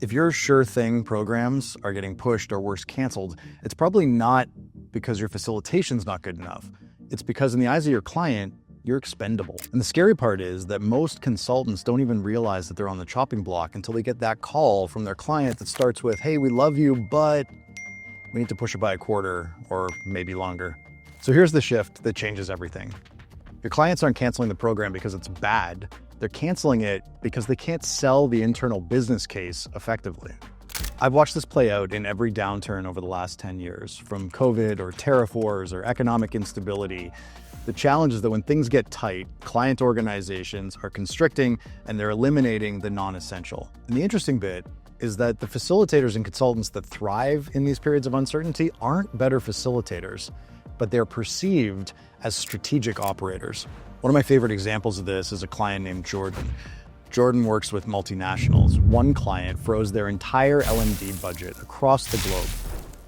If your sure thing programs are getting pushed or worse canceled, it's probably not because your facilitation's not good enough. It's because in the eyes of your client, you're expendable. And the scary part is that most consultants don't even realize that they're on the chopping block until they get that call from their client that starts with, "Hey, we love you, but we need to push it by a quarter or maybe longer." So here's the shift that changes everything. Your clients aren't canceling the program because it's bad. They're canceling it because they can't sell the internal business case effectively. I've watched this play out in every downturn over the last 10 years, from COVID or tariff wars or economic instability. The challenge is that when things get tight, client organizations are constricting and they're eliminating the non-essential. And the interesting bit is that the facilitators and consultants that thrive in these periods of uncertainty aren't better facilitators, but they're perceived as strategic operators. One of my favorite examples of this is a client named Jordan. Jordan works with multinationals. One client froze their entire L&D budget across the globe,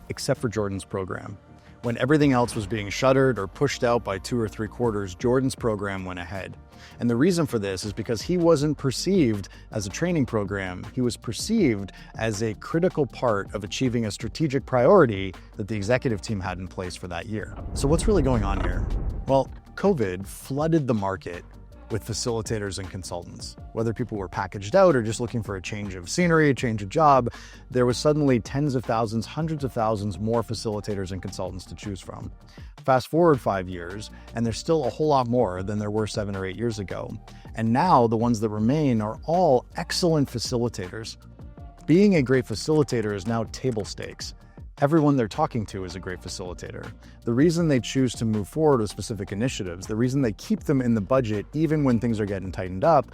except for Jordan's program. When everything else was being shuttered or pushed out by 2 or 3 quarters, Jordan's program went ahead. And the reason for this is because he wasn't perceived as a training program. He was perceived as a critical part of achieving a strategic priority that the executive team had in place for that year. So what's really going on here? Well, COVID flooded the market with facilitators and consultants. Whether people were packaged out or just looking for a change of scenery, a change of job, there was suddenly tens of thousands, hundreds of thousands more facilitators and consultants to choose from. Fast forward 5 years, and there's still a whole lot more than there were 7 or 8 years ago. And now the ones that remain are all excellent facilitators. Being a great facilitator is now table stakes. Everyone they're talking to is a great facilitator. The reason they choose to move forward with specific initiatives, the reason they keep them in the budget even when things are getting tightened up,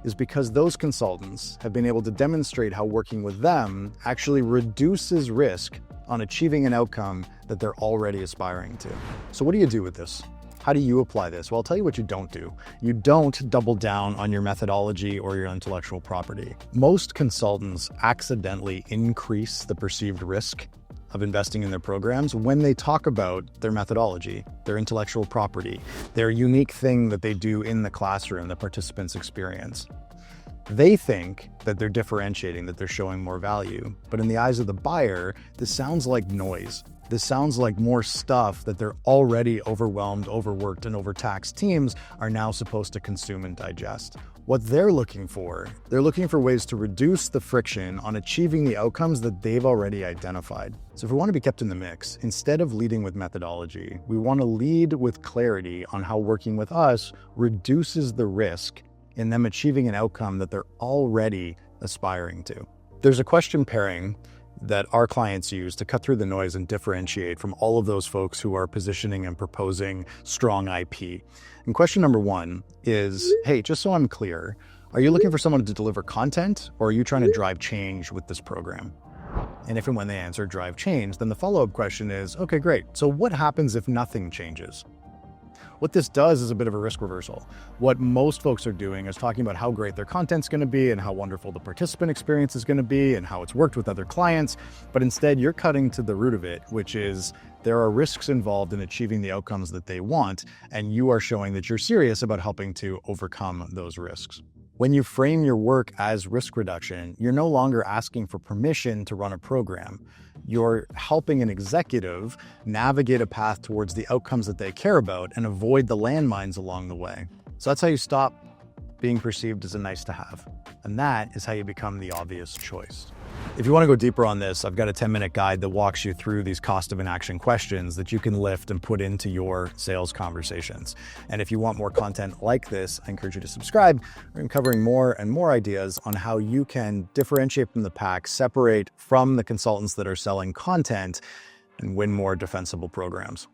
is because those consultants have been able to demonstrate how working with them actually reduces risk on achieving an outcome that they're already aspiring to. So what do you do with this? How do you apply this? Well, I'll tell you what you don't do. You don't double down on your methodology or your intellectual property. Most consultants accidentally increase the perceived risk of investing in their programs when they talk about their methodology, their intellectual property, their unique thing that they do in the classroom that participants experience. They think that they're differentiating, that they're showing more value. But in the eyes of the buyer, this sounds like noise. This sounds like more stuff that their already overwhelmed, overworked, and overtaxed teams are now supposed to consume and digest. What they're looking for ways to reduce the friction on achieving the outcomes that they've already identified. So if we want to be kept in the mix, instead of leading with methodology, we want to lead with clarity on how working with us reduces the risk in them achieving an outcome that they're already aspiring to. There's a question pairing that our clients use to cut through the noise and differentiate from all of those folks who are positioning and proposing strong IP. And question number 1 is, hey, just so I'm clear, are you looking for someone to deliver content, or are you trying to drive change with this program? And if and when they answer drive change, then the follow-up question is, okay, great. So what happens if nothing changes? What this does is a bit of a risk reversal. What most folks are doing is talking about how great their content's going to be and how wonderful the participant experience is going to be and how it's worked with other clients. But instead, you're cutting to the root of it, which is there are risks involved in achieving the outcomes that they want, and you are showing that you're serious about helping to overcome those risks. When you frame your work as risk reduction, you're no longer asking for permission to run a program. You're helping an executive navigate a path towards the outcomes that they care about and avoid the landmines along the way. So that's how you stop being perceived as a nice to have. And that is how you become the obvious choice. If you want to go deeper on this, I've got a 10-minute guide that walks you through these cost of inaction questions that you can lift and put into your sales conversations. And if you want more content like this, I encourage you to subscribe. I'm covering more and more ideas on how you can differentiate from the pack, separate from the consultants that are selling content, and win more defensible programs.